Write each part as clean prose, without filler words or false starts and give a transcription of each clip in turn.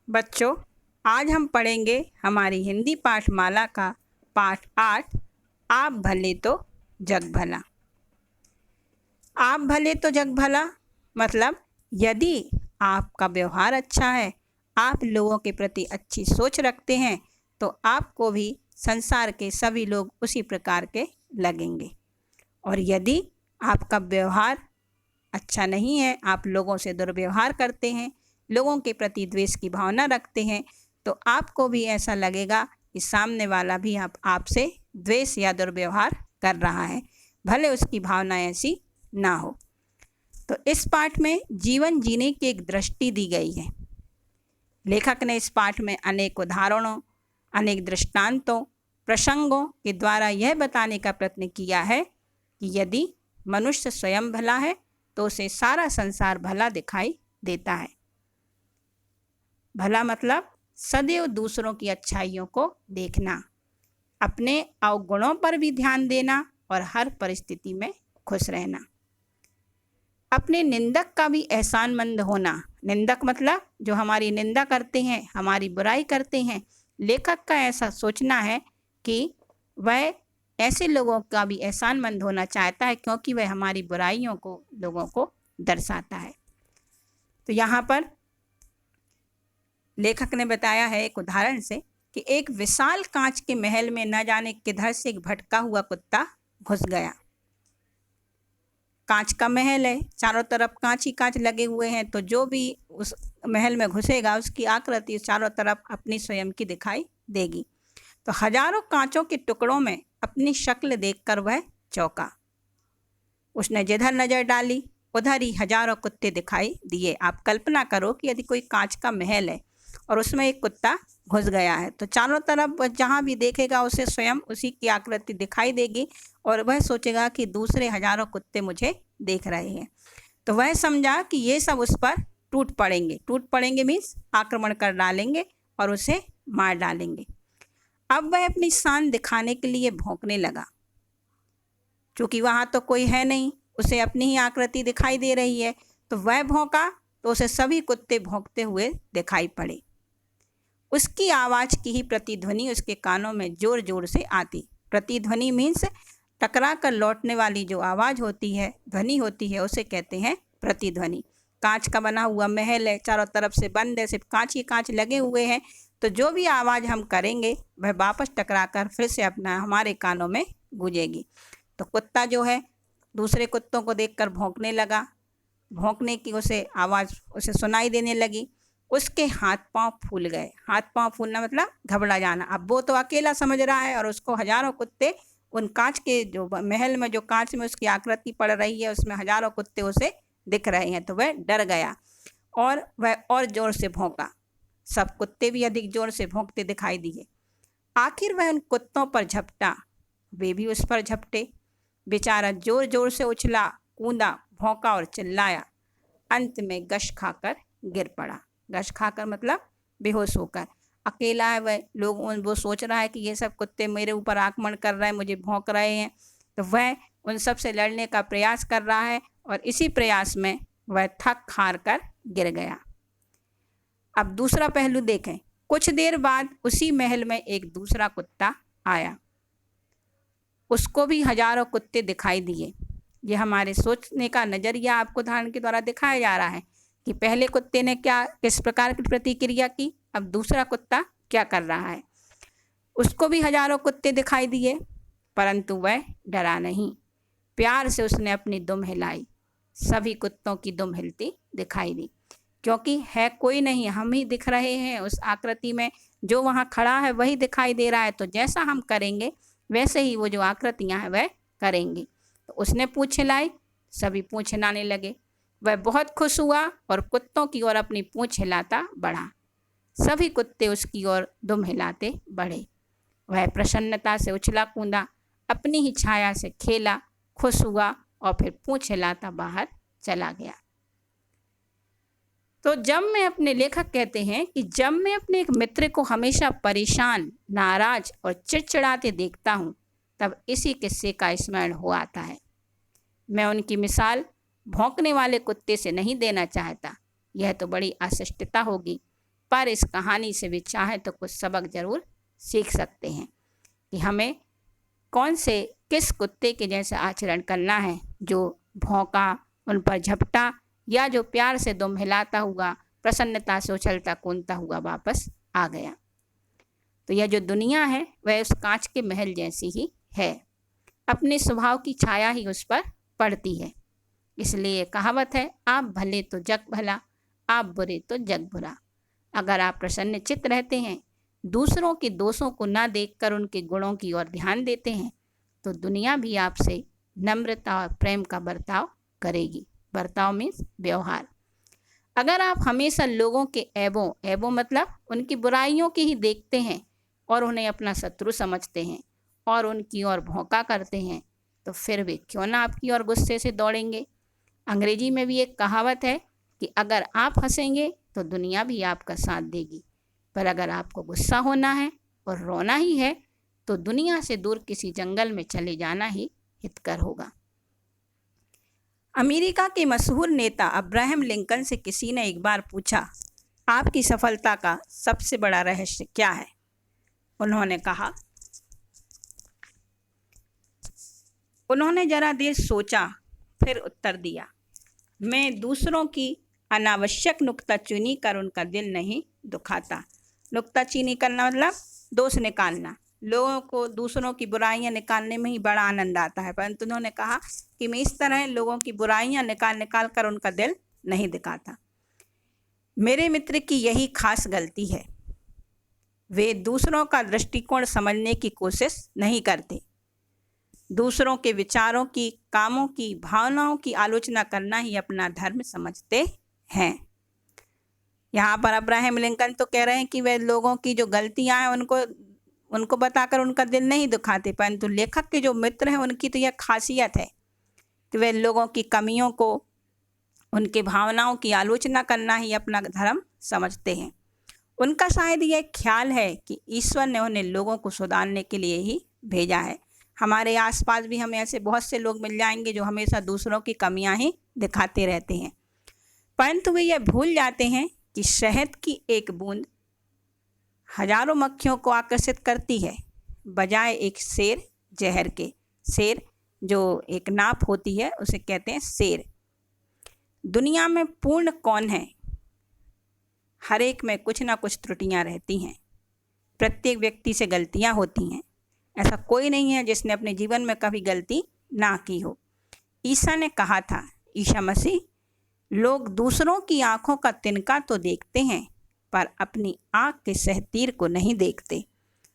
बच्चों, आज हम पढ़ेंगे हमारी हिंदी पाठमाला का पाठ 8। आप भले तो जग भला। आप भले तो जग भला मतलब यदि आपका व्यवहार अच्छा है, आप लोगों के प्रति अच्छी सोच रखते हैं, तो आपको भी संसार के सभी लोग उसी प्रकार के लगेंगे। और यदि आपका व्यवहार अच्छा नहीं है, आप लोगों से दुर्व्यवहार करते हैं, लोगों के प्रति द्वेष की भावना रखते हैं, तो आपको भी ऐसा लगेगा कि सामने वाला भी आपसे द्वेष या दुर्व्यवहार कर रहा है, भले उसकी भावना ऐसी ना हो। तो इस पाठ में जीवन जीने की एक दृष्टि दी गई है। लेखक ने इस पाठ में अनेक उदाहरणों, अनेक दृष्टांतों, प्रसंगों के द्वारा यह बताने का प्रयत्न किया है कि यदि मनुष्य स्वयं भला है तो उसे सारा संसार भला दिखाई देता है। भला मतलब सदैव दूसरों की अच्छाइयों को देखना, अपने अवगुणों पर भी ध्यान देना और हर परिस्थिति में खुश रहना। अपने निंदक का भी एहसानमंद होना। निंदक मतलब जो हमारी निंदा करते हैं, हमारी बुराई करते हैं। लेखक का ऐसा सोचना है कि वह ऐसे लोगों का भी एहसानमंद होना चाहता है, क्योंकि वह हमारी बुराइयों को लोगों को दर्शाता है। तो यहाँ पर लेखक ने बताया है एक उदाहरण से कि एक विशाल कांच के महल में न जाने किधर से एक भटका हुआ कुत्ता घुस गया। कांच का महल है, चारों तरफ कांच ही कांच लगे हुए हैं, तो जो भी उस महल में घुसेगा उसकी आकृति चारों तरफ अपनी स्वयं की दिखाई देगी। तो हजारों कांचों के टुकड़ों में अपनी शक्ल देखकर वह चौंका। उसने जिधर नजर डाली उधर ही हजारों कुत्ते दिखाई दिए। आप कल्पना करो कि यदि कोई कांच का महल है और उसमें एक कुत्ता घुस गया है, तो चारों तरफ जहाँ भी देखेगा उसे स्वयं उसी की आकृति दिखाई देगी और वह सोचेगा कि दूसरे हजारों कुत्ते मुझे देख रहे हैं। तो वह समझा कि ये सब उस पर टूट पड़ेंगे। टूट पड़ेंगे मीन्स आक्रमण कर डालेंगे और उसे मार डालेंगे। अब वह अपनी शान दिखाने के लिए भौंकने लगा। क्योंकि वहाँ तो कोई है नहीं, उसे अपनी ही आकृति दिखाई दे रही है, तो वह भौंका तो उसे सभी कुत्ते भौंकते हुए दिखाई पड़े। उसकी आवाज़ की ही प्रतिध्वनि उसके कानों में जोर जोर से आती। प्रतिध्वनि मीन्स टकरा कर लौटने वाली जो आवाज़ होती है, ध्वनि होती है, उसे कहते हैं प्रतिध्वनि। कांच का बना हुआ महल है, चारों तरफ से बंद है, सिर्फ कांच ही कांच लगे हुए हैं, तो जो भी आवाज़ हम करेंगे वह वापस टकरा कर फिर से अपना हमारे कानों में गूंजेगी। तो कुत्ता जो है दूसरे कुत्तों को देखकर भौंकने लगा। भौंकने की उसे आवाज़ उसे सुनाई देने लगी। उसके हाथ पांव फूल गए। हाथ पांव फूलना मतलब घबरा जाना। अब वो तो अकेला समझ रहा है और उसको हजारों कुत्ते उन कांच के जो महल में, जो कांच में उसकी आकृति पड़ रही है, उसमें हजारों कुत्ते उसे दिख रहे हैं। तो वह डर गया और वह और ज़ोर से भौंका। सब कुत्ते भी अधिक ज़ोर से भौंकते दिखाई दिए। आखिर वह उन कुत्तों पर झपटा, वे भी उस पर झपटे। बेचारा जोर जोर से उछला, कूदा, भौंका और चिल्लाया। अंत में गश खाकर गिर पड़ा। गश खाकर मतलब बेहोश होकर। अकेला है वह, वो सोच रहा है कि ये सब कुत्ते मेरे ऊपर आक्रमण कर रहे हैं, मुझे भौंक रहे हैं। तो वह उन सब से लड़ने का प्रयास कर रहा है और इसी प्रयास में वह थक हार कर गिर गया। अब दूसरा पहलू देखें। कुछ देर बाद उसी महल में एक दूसरा कुत्ता आया। उसको भी हजारों कुत्ते दिखाई दिए। ये हमारे सोचने का नज़रिया आपको उदाहरण के द्वारा दिखाया जा रहा है कि पहले कुत्ते ने किस प्रकार की प्रतिक्रिया की, अब दूसरा कुत्ता क्या कर रहा है। उसको भी हजारों कुत्ते दिखाई दिए, परंतु वह डरा नहीं। प्यार से उसने अपनी दुम हिलाई। सभी कुत्तों की दुम हिलती दिखाई दी, क्योंकि है कोई नहीं, हम ही दिख रहे हैं उस आकृति में। जो वहाँ खड़ा है वही दिखाई दे रहा है, तो जैसा हम करेंगे वैसे ही वो जो आकृतियाँ हैं वह करेंगी। तो उसने पूँछ हिलाई, सभी पूँछ हिलाने लगे। वह बहुत खुश हुआ और कुत्तों की ओर अपनी पूँछ हिलाता बढ़ा। सभी कुत्ते उसकी ओर दुम हिलाते बढ़े। वह प्रसन्नता से उछला कूदा, अपनी ही छाया से खेला, खुश हुआ और फिर पूँछ हिलाता बाहर चला गया। तो लेखक कहते हैं कि जब मैं अपने एक मित्र को हमेशा परेशान, नाराज और चिड़चिड़ाते देखता हूँ, तब इसी किस्से का स्मरण हो आता है। मैं उनकी मिसाल भौंकने वाले कुत्ते से नहीं देना चाहता, यह तो बड़ी अशिष्टता होगी। पर इस कहानी से भी चाहे तो कुछ सबक ज़रूर सीख सकते हैं कि हमें कौन से किस कुत्ते के जैसा आचरण करना है, जो भौंका, उन पर झपटा, या जो प्यार से दुम हिलाता हुआ प्रसन्नता से उछलता कूदता हुआ वापस आ गया। तो यह जो दुनिया है वह उस कांच के महल जैसी ही है, अपने स्वभाव की छाया ही उस पर पड़ती है। इसलिए कहावत है, आप भले तो जग भला, आप बुरे तो जग बुरा। अगर आप प्रसन्नचित्त रहते हैं, दूसरों के दोषों को ना देखकर उनके गुणों की ओर ध्यान देते हैं, तो दुनिया भी आपसे नम्रता और प्रेम का बर्ताव करेगी। बर्ताव मीन्स व्यवहार। अगर आप हमेशा लोगों के ऐबों मतलब उनकी बुराइयों की ही देखते हैं और उन्हें अपना शत्रु समझते हैं और उनकी ओर भौंका करते हैं, तो फिर वे क्यों ना आपकी ओर गुस्से से दौड़ेंगे। अंग्रेजी में भी एक कहावत है कि अगर आप हंसेंगे तो दुनिया भी आपका साथ देगी, पर अगर आपको गुस्सा होना है और रोना ही है तो दुनिया से दूर किसी जंगल में चले जाना ही हितकर होगा। अमेरिका के मशहूर नेता अब्राहम लिंकन से किसी ने एक बार पूछा, आपकी सफलता का सबसे बड़ा रहस्य क्या है? उन्होंने जरा देर सोचा, फिर उत्तर दिया, मैं दूसरों की अनावश्यक नुक्ताचीनी कर उनका दिल नहीं दुखाता। नुक्ताचीनी करना मतलब दोष निकालना। लोगों को दूसरों की बुराइयां निकालने में ही बड़ा आनंद आता है, परंतु उन्होंने कहा कि मैं इस तरह लोगों की बुराइयां निकाल कर उनका दिल नहीं दिखाता। मेरे मित्र की यही खास गलती है, वे दूसरों का दृष्टिकोण समझने की कोशिश नहीं करते। दूसरों के विचारों की, कामों की, भावनाओं की आलोचना करना ही अपना धर्म समझते हैं। यहाँ पर अब्राहम लिंकन तो कह रहे हैं कि वे लोगों की जो गलतियां हैं उनको बताकर उनका दिल नहीं दुखाते, परंतु लेखक के जो मित्र हैं उनकी तो यह खासियत है कि वे लोगों की कमियों को, उनके भावनाओं की आलोचना करना ही अपना धर्म समझते हैं। उनका शायद यह ख्याल है कि ईश्वर ने उन्हें लोगों को सुधारने के लिए ही भेजा है। हमारे आसपास भी हमें ऐसे बहुत से लोग मिल जाएंगे जो हमेशा दूसरों की कमियां ही दिखाते रहते हैं, परंतु वे यह भूल जाते हैं कि शहद की एक बूंद हजारों मक्खियों को आकर्षित करती है, बजाय एक शेर जहर के। शेर जो एक नाप होती है उसे कहते हैं शेर। दुनिया में पूर्ण कौन है? हर एक में कुछ ना कुछ त्रुटियां रहती हैं। प्रत्येक व्यक्ति से गलतियां होती हैं। ऐसा कोई नहीं है जिसने अपने जीवन में कभी गलती ना की हो। ईसा ने कहा था, ईसा मसीह, लोग दूसरों की आंखों का तिनका तो देखते हैं पर अपनी आंख के सहतीर को नहीं देखते।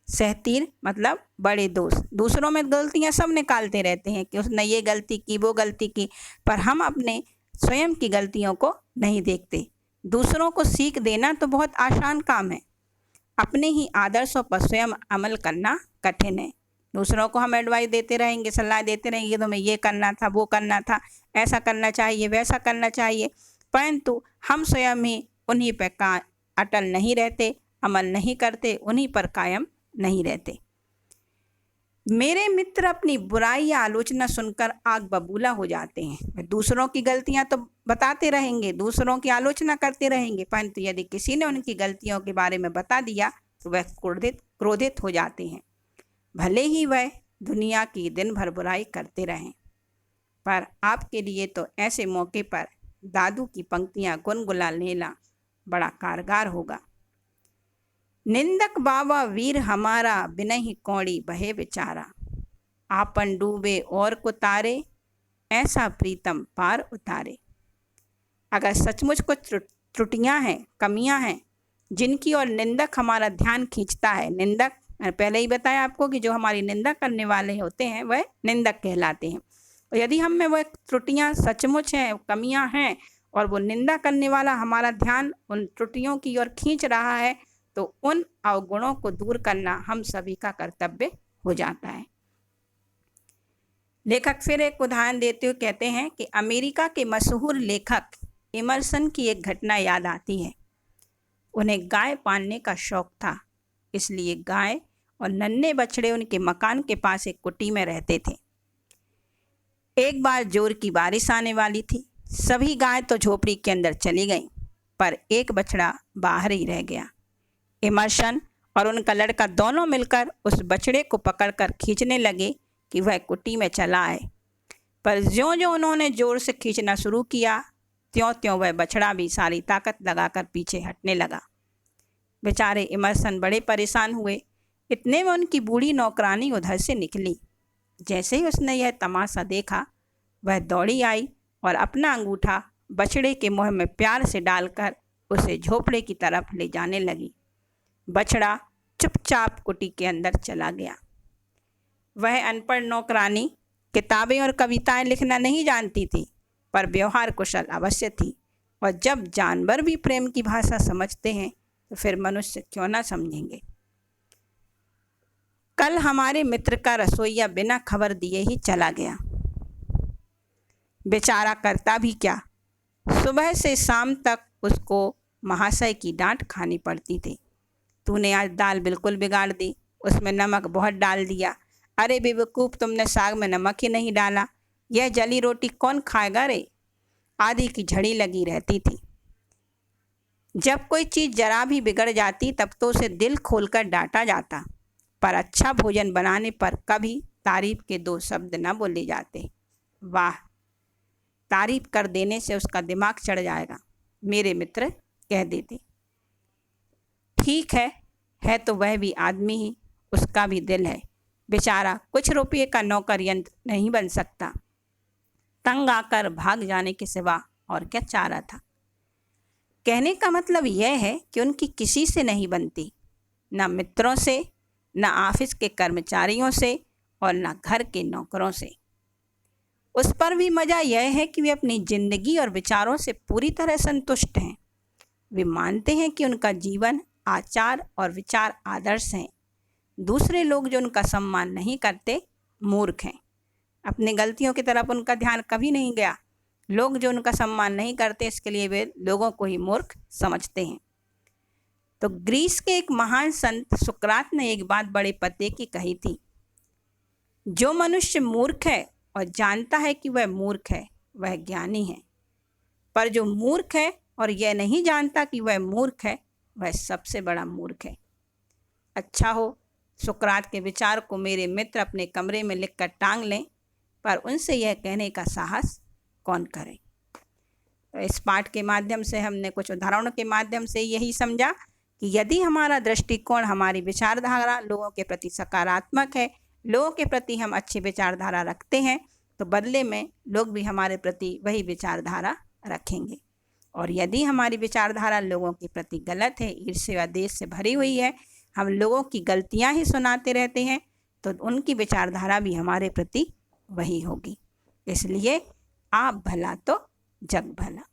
सहतीर मतलब बड़े दोस्त। दूसरों में गलतियां सब निकालते रहते हैं कि उसने ये गलती की, वो गलती की, पर हम अपने स्वयं की गलतियों को नहीं देखते। दूसरों को सीख देना तो बहुत आसान काम है, अपने ही आदर्शों पर स्वयं अमल करना कठिन है। दूसरों को हम एडवाइस देते रहेंगे, सलाह देते रहेंगे, तो मैं ये करना था, वो करना था, ऐसा करना चाहिए, वैसा करना चाहिए, परंतु हम स्वयं ही उन्हीं पर अटल नहीं रहते, अमल नहीं करते, उन्हीं पर कायम नहीं रहते। मेरे मित्र अपनी बुराई या आलोचना सुनकर आग बबूला हो जाते हैं। दूसरों की गलतियां तो बताते रहेंगे, दूसरों की आलोचना करते रहेंगे, परंतु यदि किसी ने उनकी गलतियों के बारे में बता दिया तो वह क्रोधित हो जाते हैं, भले ही वह दुनिया की दिन भर बुराई करते रहें। पर आपके लिए तो ऐसे मौके पर दादू की पंक्तियां गुनगुना लेना बड़ा कारगर होगा। निंदक बाबा वीर हमारा, बिनहि कौड़ी बहे बेचारा, आपन डूबे और को तारे, ऐसा प्रीतम पार उतारे। अगर सचमुच कुछ त्रुटियां हैं, कमियां हैं, जिनकी ओर निंदक हमारा ध्यान खींचता है, निंदक पहले ही बताया आपको कि जो हमारी निंदा करने वाले होते हैं वह निंदक कहलाते हैं। और यदि हम में वह त्रुटियां सचमुच हैं, कमियां हैं, और वो निंदा करने वाला हमारा ध्यान उन त्रुटियों की ओर खींच रहा है, तो उन अवगुणों को दूर करना हम सभी का कर्तव्य हो जाता है। लेखक फिर एक उदाहरण देते हुए कहते हैं कि अमेरिका के मशहूर लेखक इमर्सन की एक घटना याद आती है। उन्हें गाय पालने का शौक था, इसलिए गाय और नन्हे बछड़े उनके मकान के पास एक कुटी में रहते थे। एक बार जोर की बारिश आने वाली थी। सभी गाय तो झोपड़ी के अंदर चली गईं, पर एक बछड़ा बाहर ही रह गया। इमर्सन और उनका लड़का दोनों मिलकर उस बछड़े को पकड़कर खींचने लगे कि वह कुटी में चला आए, पर ज्यों-ज्यों उन्होंने जोर से खींचना शुरू किया त्यों-त्यों वह बछड़ा भी सारी ताकत लगाकर पीछे हटने लगा। बेचारे इमर्सन बड़े परेशान हुए। इतने में उनकी बूढ़ी नौकरानी उधर से निकली। जैसे ही उसने यह तमाशा देखा, वह दौड़ी आई और अपना अंगूठा बछड़े के मुंह में प्यार से डालकर उसे झोपड़े की तरफ ले जाने लगी। बछड़ा चुपचाप कुटी के अंदर चला गया। वह अनपढ़ नौकरानी किताबें और कविताएं लिखना नहीं जानती थी, पर व्यवहार कुशल अवश्य थी। और जब जानवर भी प्रेम की भाषा समझते हैं तो फिर मनुष्य क्यों ना समझेंगे। कल हमारे मित्र का रसोइया बिना खबर दिए ही चला गया। बेचारा करता भी क्या, सुबह से शाम तक उसको महाशय की डांट खानी पड़ती थी। तूने आज दाल बिल्कुल बिगाड़ दी, उसमें नमक बहुत डाल दिया। अरे बेवकूफ़, तुमने साग में नमक ही नहीं डाला। यह जली रोटी कौन खाएगा रे, आदि की झड़ी लगी रहती थी। जब कोई चीज़ जरा भी बिगड़ जाती तब तो उसे दिल खोलकर डांटा जाता, पर अच्छा भोजन बनाने पर कभी तारीफ के दो शब्द न बोले जाते। वाह, तारीफ कर देने से उसका दिमाग चढ़ जाएगा, मेरे मित्र कह देते। ठीक है तो वह भी आदमी ही, उसका भी दिल है। बेचारा कुछ रुपये का नौकर यंत्र नहीं बन सकता। तंग आकर भाग जाने के सिवा और क्या चारा था। कहने का मतलब यह है कि उनकी किसी से नहीं बनती, न मित्रों से, न ऑफिस के कर्मचारियों से और न घर के नौकरों से। उस पर भी मज़ा यह है कि वे अपनी ज़िंदगी और विचारों से पूरी तरह संतुष्ट हैं। वे मानते हैं कि उनका जीवन, आचार और विचार आदर्श हैं। दूसरे लोग जो उनका सम्मान नहीं करते मूर्ख हैं। अपनी गलतियों की तरफ उनका ध्यान कभी नहीं गया। लोग जो उनका सम्मान नहीं करते, इसके लिए वे लोगों को ही मूर्ख समझते हैं। तो ग्रीस के एक महान संत सुकरात ने एक बात बड़े पते की कही थी। जो मनुष्य मूर्ख है और जानता है कि वह मूर्ख है, वह ज्ञानी है। पर जो मूर्ख है और यह नहीं जानता कि वह मूर्ख है, वह सबसे बड़ा मूर्ख है। अच्छा हो सुकरात के विचार को मेरे मित्र अपने कमरे में लिखकर टांग लें, पर उनसे यह कहने का साहस कौन करे। तो इस पाठ के माध्यम से हमने कुछ उदाहरणों के माध्यम से यही समझा कि यदि हमारा दृष्टिकोण, हमारी विचारधारा लोगों के प्रति सकारात्मक है, लोगों के प्रति हम अच्छी विचारधारा रखते हैं, तो बदले में लोग भी हमारे प्रति वही विचारधारा रखेंगे। और यदि हमारी विचारधारा लोगों के प्रति गलत है, ईर्ष्या द्वेष से भरी हुई है, हम लोगों की गलतियां ही सुनाते रहते हैं, तो उनकी विचारधारा भी हमारे प्रति वही होगी। इसलिए आप भला तो जग भला।